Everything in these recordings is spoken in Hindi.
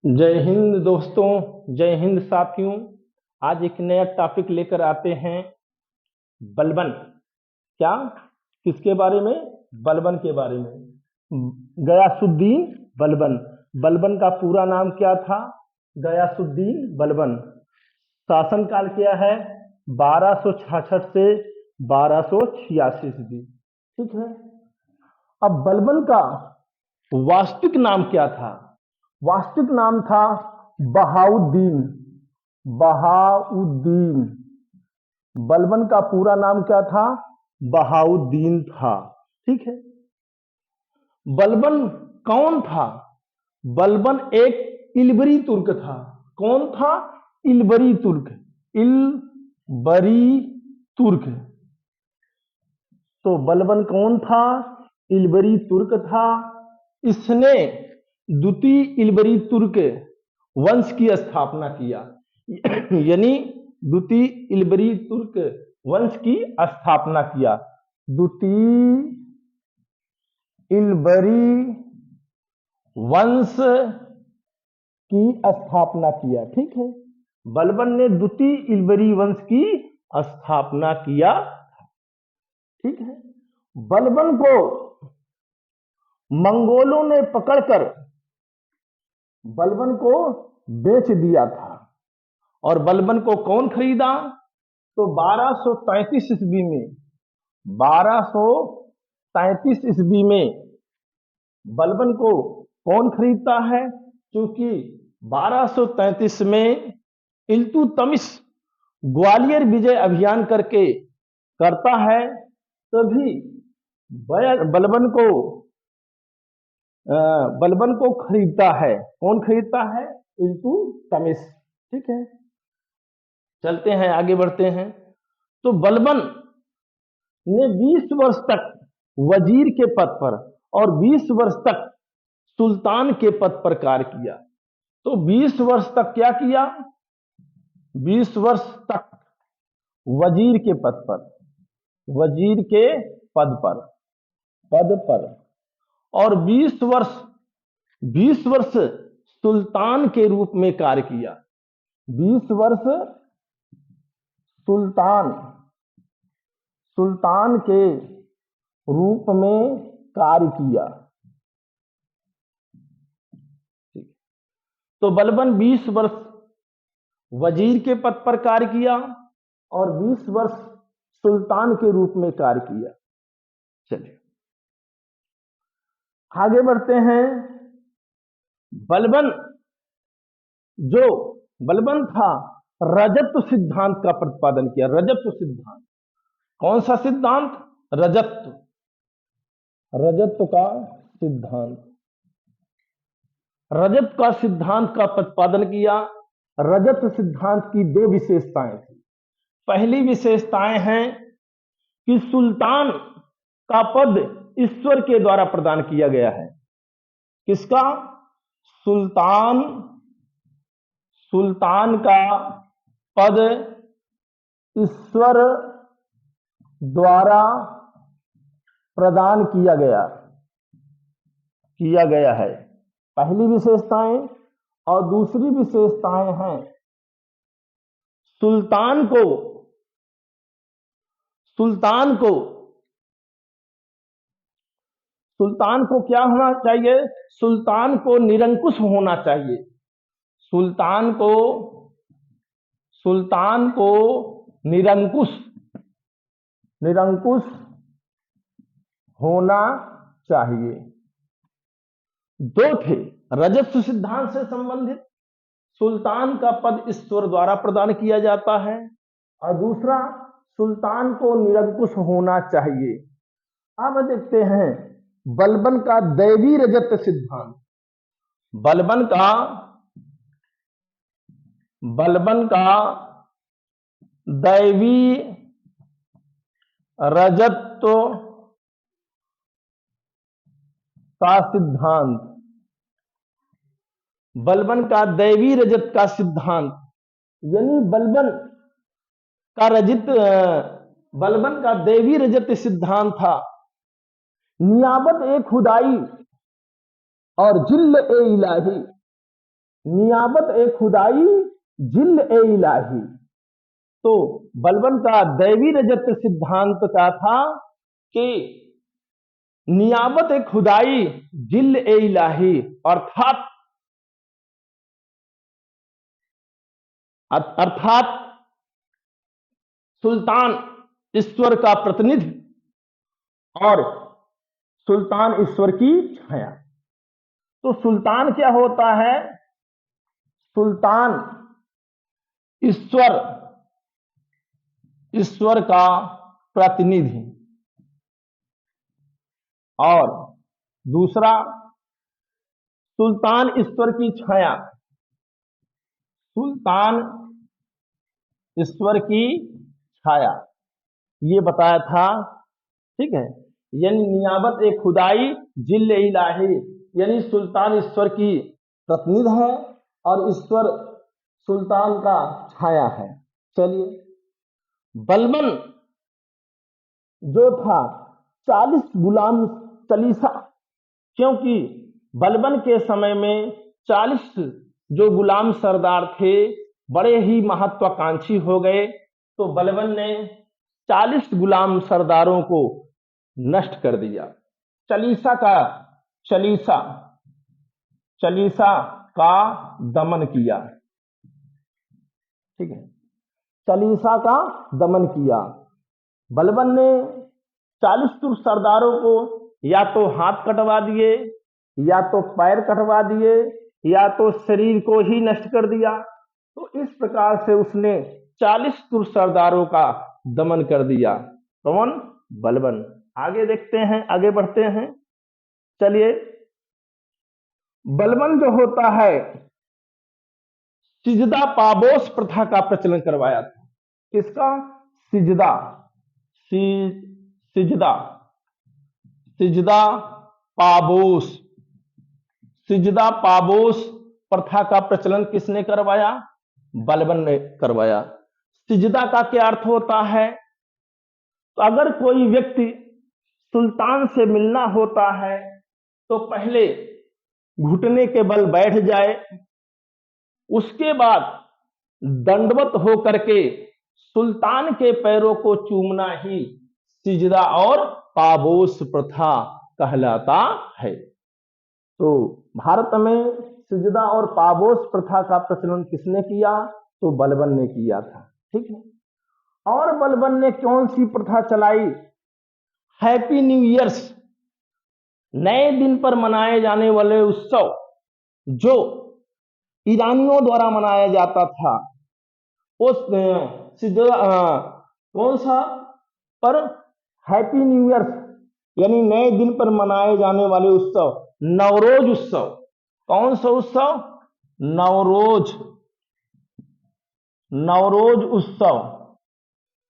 जय हिंद दोस्तों। जय हिंद साथियों। आज एक नया टॉपिक लेकर आते हैं। बलबन। क्या? किसके बारे में? बलबन के बारे में। गयासुद्दीन बलबन। बलबन का पूरा नाम क्या था? गयासुद्दीन बलबन। शासनकाल क्या है? 1266 से 1286 ईस्वी। ठीक है। अब बलबन का वास्तविक नाम क्या था? वास्तविक नाम था बहाउद्दीन। बहाउद्दीन। बलबन का पूरा नाम क्या था? बहाउद्दीन था। ठीक है। बलबन कौन था? बलबन एक इलबरी तुर्क था। कौन था? इलबरी तुर्क। इलबरी तुर्क। तो बलबन कौन था? इलबरी तुर्क था। इसने द्वितीय इलबरी तुर्क वंश की स्थापना किया। यानी द्वितीय इलबरी तुर्क वंश की स्थापना किया। द्वितीय इलबरी वंश की स्थापना किया। ठीक है। बलबन ने द्वितीय इलबरी वंश की स्थापना किया। ठीक है। बलबन को मंगोलों ने पकड़कर बलबन को बेच दिया था। और बलबन को कौन खरीदा? तो 1233 ईस्वी में 1233 ईस्वी में बलबन को कौन खरीदता है? क्योंकि 1233 में इल्तुतमिश ग्वालियर विजय अभियान करके करता है, तभी बलबन को बलबन को खरीदता है। कौन खरीदता है? इल्तुतमिश। ठीक है। चलते हैं, आगे बढ़ते हैं। तो बलबन ने 20 वर्ष तक वजीर के पद पर और 20 वर्ष तक सुल्तान के पद पर कार्य किया। तो 20 वर्ष तक क्या किया? 20 वर्ष तक वजीर के पद पर, वजीर के पद पर और 20 वर्ष सुल्तान के रूप में कार्य किया। 20 वर्ष सुल्तान के रूप में कार्य किया। तो बलबन 20 वर्ष वजीर के पद पर कार्य किया और 20 वर्ष सुल्तान के रूप में कार्य किया। चलिए आगे बढ़ते हैं। बलबन था, रजत सिद्धांत का प्रतिपादन किया। रजत सिद्धांत। कौन सा सिद्धांत? रजत का सिद्धांत। रजत का सिद्धांत का प्रतिपादन किया। रजत सिद्धांत की दो विशेषताएं थी। पहली विशेषताएं हैं कि सुल्तान का पद ईश्वर के द्वारा प्रदान किया गया है। किसका? सुल्तान का पद ईश्वर द्वारा प्रदान किया गया है। पहली विशेषताएं। और दूसरी विशेषताएं हैं सुल्तान को क्या होना चाहिए? सुल्तान को निरंकुश होना चाहिए। सुल्तान को निरंकुश होना चाहिए। दो थे। रजत सिद्धांत से संबंधित सुल्तान का पद ईश्वर द्वारा प्रदान किया जाता है और दूसरा सुल्तान को निरंकुश होना चाहिए। अब देखते हैं बलबन का दैवी रजत सिद्धांत। बलबन का दैवी रजत्व का सिद्धांत। बलबन का दैवी रजत का सिद्धांत यानी बलबन का दैवी रजत सिद्धांत था। नियाबत ए खुदाई और जिल्ल ए इलाही। नियाबत ए खुदाई जिल ए इलाही। तो बलबन का दैवी रजत सिद्धांत का था कि नियाबत ए खुदाई जिल ए इलाही, अर्थात अर्थात सुल्तान ईश्वर का प्रतिनिधि और सुल्तान ईश्वर की छाया। तो सुल्तान क्या होता है? सुल्तान ईश्वर, ईश्वर का प्रतिनिधि, और दूसरा सुल्तान ईश्वर की छाया, सुल्तान ईश्वर की छाया, ये बताया था। ठीक है, यानी नियाबत ए खुदाई जिल इलाही, यानी सुल्तान ईश्वर की प्रतिनिधि है और ईश्वर सुल्तान का छाया है। चलिए, बलबन जो था 40 गुलाम चलीसा, क्योंकि बलबन के समय में 40 जो गुलाम सरदार थे बड़े ही महत्वाकांक्षी हो गए, तो बलबन ने 40 गुलाम सरदारों को नष्ट कर दिया। चलीसा का चलीसा चलीसा का दमन किया। ठीक है, चलीसा का दमन किया। बलबन ने 40 सरदारों को या तो हाथ कटवा दिए, या तो पैर कटवा दिए, या तो शरीर को ही नष्ट कर दिया। तो इस प्रकार से उसने 40 सरदारों का दमन कर दिया। कौन? बलबन। आगे देखते हैं, आगे बढ़ते हैं। चलिए, बलबन जो होता है सिजदा पाबोस प्रथा का प्रचलन करवाया था। किसका? सिजदा, सिजदा सिजदा पाबोस, सिजदा पाबोस प्रथा का प्रचलन किसने करवाया? बलबन ने करवाया। सिजदा का क्या अर्थ होता है? तो अगर कोई व्यक्ति सुल्तान से मिलना होता है तो पहले घुटने के बल बैठ जाए, उसके बाद दंडवत हो करके सुल्तान के पैरों को चूमना ही सिजदा और पाबोस प्रथा कहलाता है। तो भारत में सिजदा और पाबोस प्रथा का प्रचलन किसने किया? तो बलबन ने किया था। ठीक है, और बलबन ने कौन सी प्रथा चलाई? हैप्पी न्यू ईयर्स, नए दिन पर मनाए जाने वाले उत्सव जो ईरानियों द्वारा मनाया जाता था, उस कौन सा? पर हैप्पी न्यू ईयर, यानी नए दिन पर मनाए जाने वाले उत्सव, नवरोज उत्सव। कौन सा उत्सव? नवरोज, नवरोज उत्सव,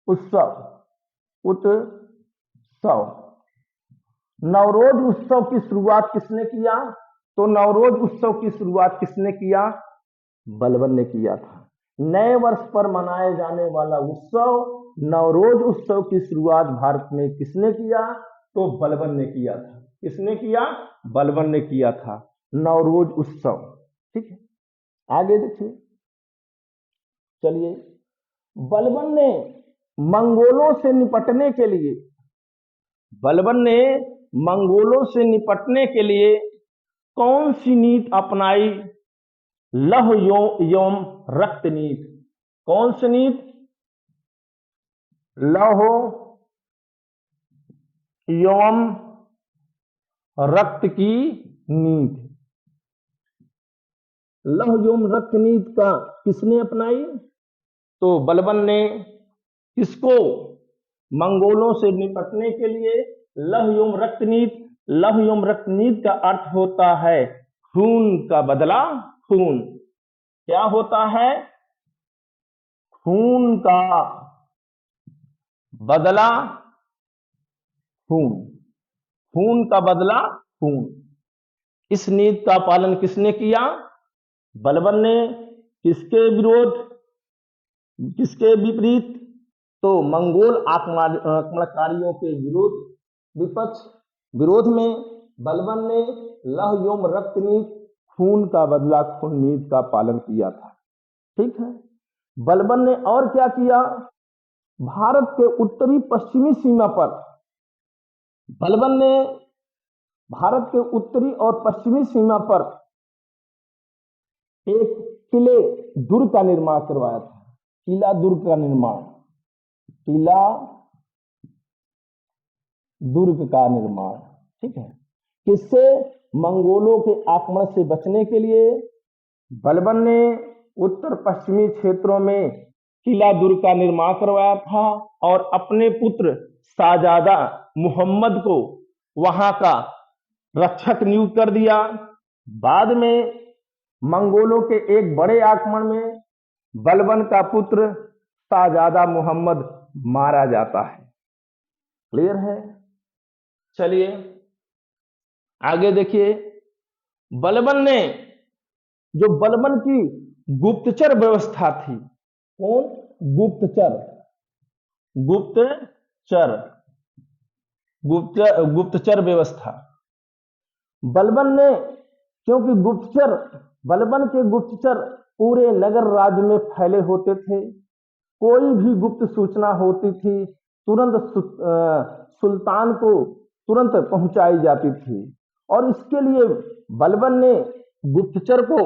उत्सव। नवरोज उत्सव की शुरुआत किसने किया? तो नवरोज उत्सव की शुरुआत किसने किया? बलबन ने किया था। नए वर्ष पर मनाए जाने वाला उत्सव नवरोज उत्सव की शुरुआत भारत में किसने किया? तो बलबन ने किया था। किसने किया? बलबन ने किया था, नवरोज उत्सव। ठीक है, आगे देखिए। चलिए, बलबन ने मंगोलों से निपटने के लिए, बलबन ने मंगोलों से निपटने के लिए कौन सी नीति अपनाई? लह यौम रक्त नीति। कौन सी नीति? लहो यौम रक्त की नीति। लह यौम रक्त नीति का किसने अपनाई? तो बलबन ने। किसको? मंगोलों से निपटने के लिए लह यौम रक्त नीति। लह यौम रक्त नीति का अर्थ होता है खून का बदला खून। क्या होता है? खून का बदला खून, खून का बदला खून। इस नीति का पालन किसने किया? बलबन ने। किसके विरोध, किसके विपरीत? तो मंगोल आक्रमणकारियों के विरोध में बलबन ने लह यौम रक्त नीति, खून का बदला खून नीति का पालन किया था। ठीक है। बलबन ने और क्या किया? भारत के उत्तरी पश्चिमी सीमा पर बलबन ने भारत के उत्तरी और पश्चिमी सीमा पर एक किले दुर्ग का निर्माण करवाया था। किला दुर्ग का निर्माण, किला दुर्ग का निर्माण। ठीक है। किससे? मंगोलों के आक्रमण से बचने के लिए बलबन ने उत्तर पश्चिमी क्षेत्रों में किला दुर्ग का निर्माण करवाया था और अपने पुत्र शाहजादा मोहम्मद को वहां का रक्षक नियुक्त कर दिया। बाद में मंगोलों के एक बड़े आक्रमण में बलबन का पुत्र शाहजादा मोहम्मद मारा जाता है। क्लियर है? चलिए आगे देखिए। बलबन ने जो बलबन की गुप्तचर व्यवस्था थी, कौन? गुप्तचर, गुप्तचर, गुप्तचर व्यवस्था। बलबन ने, क्योंकि बलबन के गुप्तचर पूरे नगर राज्य में फैले होते थे, कोई भी गुप्त सूचना होती थी तुरंत सुल्तान को तुरंत पहुंचाई जाती थी और इसके लिए बलबन ने गुप्तचर को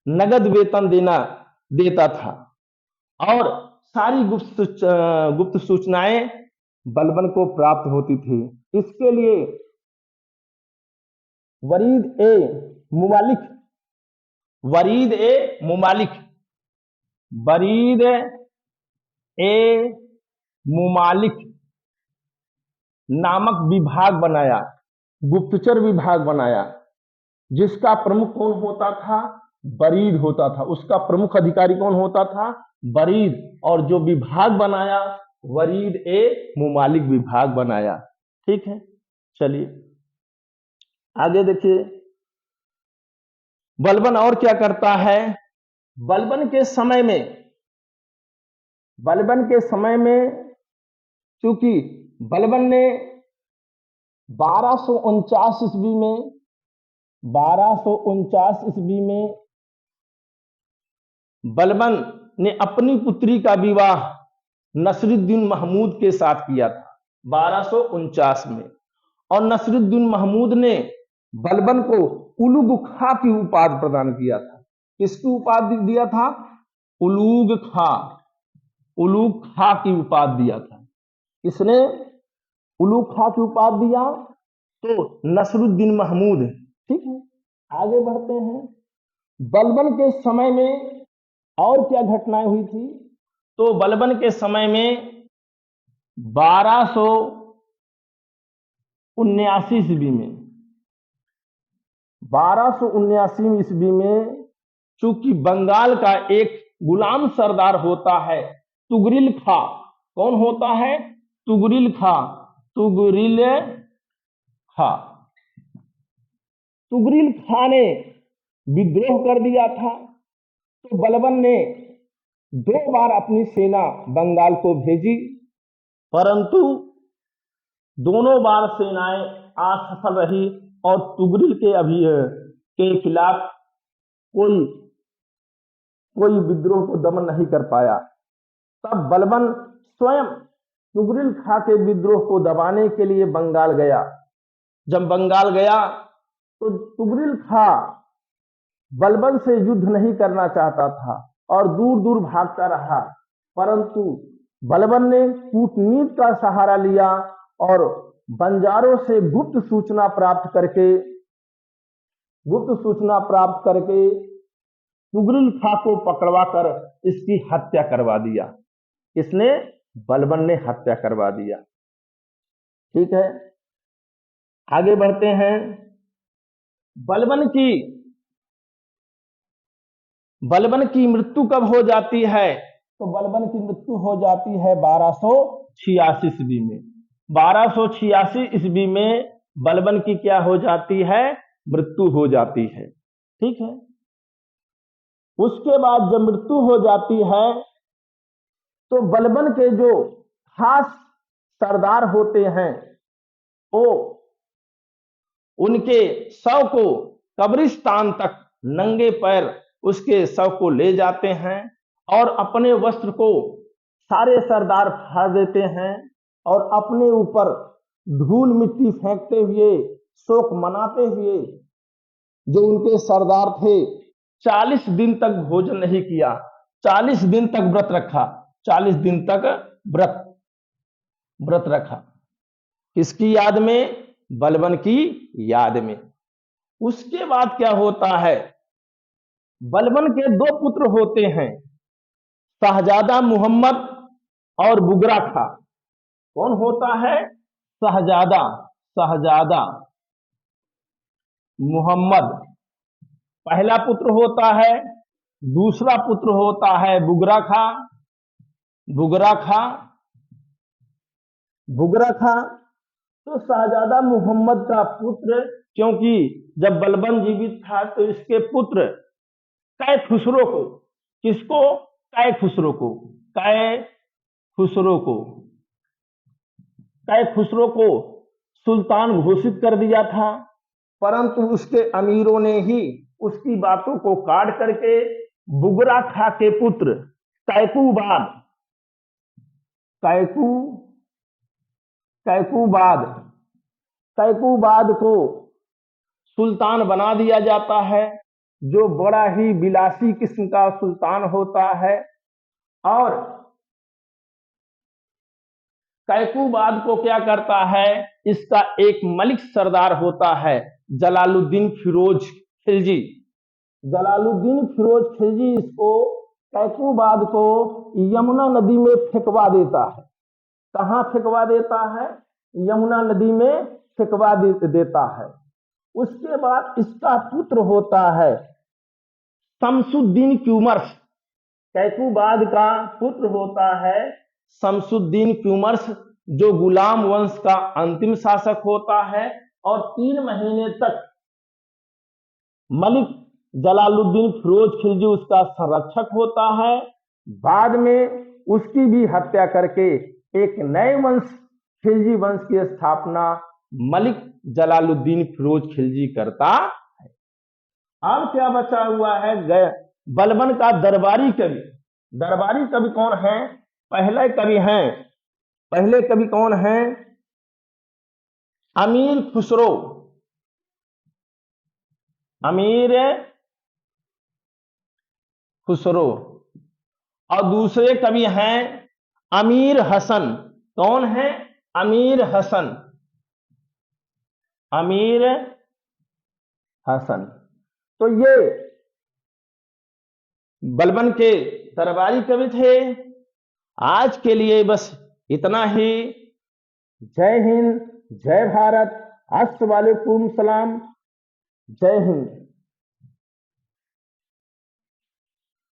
नगद वेतन देता था और सारी गुप्त सूचनाएं बलबन को प्राप्त होती थी। इसके लिए वरीद ए मुमालिक नामक विभाग बनाया, गुप्तचर विभाग बनाया, जिसका प्रमुख कौन होता था? वरीद होता था। उसका प्रमुख अधिकारी कौन होता था? वरीद। और जो विभाग बनाया, वरीद ए मुमालिक विभाग बनाया। ठीक है। चलिए आगे देखिए। बलबन और क्या करता है? बलबन के समय में क्योंकि बलबन ने 1249 ईस्वी में बलबन ने अपनी पुत्री का विवाह नसरुद्दीन महमूद के साथ किया था 1249 में। और नसरुद्दीन महमूद ने बलबन को उलुग खां की उपाधि प्रदान किया था। किसकी उपाधि दिया था? उलूग खां की उपाधि दिया था। किसने उलूग खां की उपाधि दिया? तो नसरुद्दीन महमूद। ठीक है। आगे बढ़ते हैं। बलबन के समय में और क्या घटनाएं हुई थी? तो बलबन के समय में 1279 ईस्वी में चूंकि बंगाल का एक गुलाम सरदार होता है तुगरिल खां। कौन होता है? तुगरिल खां। तुगरिल खां ने विद्रोह कर दिया था। तो बलबन ने 2 बार अपनी सेना बंगाल को भेजी, परंतु दोनों बार सेनाएं असफल रही और तुगरिल के खिलाफ कोई विद्रोह को दमन नहीं कर पाया। तब बलबन स्वयं तुगरिल खां के विद्रोह को दबाने के लिए बंगाल गया। जब बंगाल गया तो तुगरिल खां बलबन से युद्ध नहीं करना चाहता था और दूर दूर भागता रहा, परंतु बलबन ने कूटनीति का सहारा लिया और बंजारों से गुप्त सूचना प्राप्त करके तुगरिल खां को पकड़वाकर इसकी हत्या करवा दिया। इसने बलबन ने हत्या करवा दिया। ठीक है। आगे बढ़ते हैं। बलबन की मृत्यु कब हो जाती है? तो बलबन की मृत्यु हो जाती है 1286 ईस्वी में। 1286 ईस्वी में बलबन की क्या हो जाती है? मृत्यु हो जाती है। ठीक है। उसके बाद जब मृत्यु हो जाती है तो बलबन के जो खास सरदार होते हैं वो उनके शव को कब्रिस्तान तक नंगे पैर उसके शव को ले जाते हैं और अपने वस्त्र को सारे सरदार फाड़ देते हैं और अपने ऊपर धूल मिट्टी फेंकते हुए शोक मनाते हुए जो उनके सरदार थे 40 दिन तक भोजन नहीं किया, 40 दिन तक व्रत रखा, 40 दिन तक व्रत व्रत रखा। किसकी याद में? बलबन की याद में। उसके बाद क्या होता है? बलबन के दो पुत्र होते हैं, शहजादा मोहम्मद और बुगरा खां। कौन होता है? शहजादा शहजादा मोहम्मद पहला पुत्र होता है, दूसरा पुत्र होता है बुगरा खां। बुगरा खां बुगरा खां तो शहजादा मोहम्मद का पुत्र, क्योंकि जब बलबन जीवित था तो इसके पुत्र कै खुसरो को, किसको? कै खुसरो को, कै खुसरो को, कै खुसरो को सुल्तान घोषित कर दिया था, परंतु उसके अमीरों ने ही उसकी बातों को काट करके बुगरा खां के पुत्र कैकूबाद कैकू कैकूबाद कैकूबाद को सुल्तान बना दिया जाता है, जो बड़ा ही विलासी किस्म का सुल्तान होता है। और कैकूबाद को क्या करता है? इसका एक मलिक सरदार होता है जलालुद्दीन फिरोज खिलजी। जलालुद्दीन फिरोज खिलजी इसको कैकूबाद को यमुना नदी में फेंकवा देता है। कहाँ फेंकवा देता है? यमुना नदी में फेंकवा देता है। उसके बाद इसका पुत्र होता है शमसुद्दीन क्यूमर्स। कैकूबाद का पुत्र होता है शमसुद्दीन क्यूमर्स, जो गुलाम वंश का अंतिम शासक होता है और 3 महीने तक मलिक जलालुद्दीन फिरोज खिलजी उसका संरक्षक होता है। बाद में उसकी भी हत्या करके एक नए वंश, खिलजी वंश की स्थापना मलिक जलालुद्दीन फिरोज खिलजी करता है। अब क्या बचा हुआ है? बलबन का दरबारी कवि। दरबारी कवि कौन है? पहले कवि कौन है? अमीर खुसरो। अमीर खुसरो। और दूसरे कवि हैं अमीर हसन। कौन है? अमीर हसन। अमीर हसन। तो ये बलबन के दरबारी कवि थे। आज के लिए बस इतना ही। जय हिंद, जय भारत, अस्सलामुअलैकुम सलाम, जय हिंद।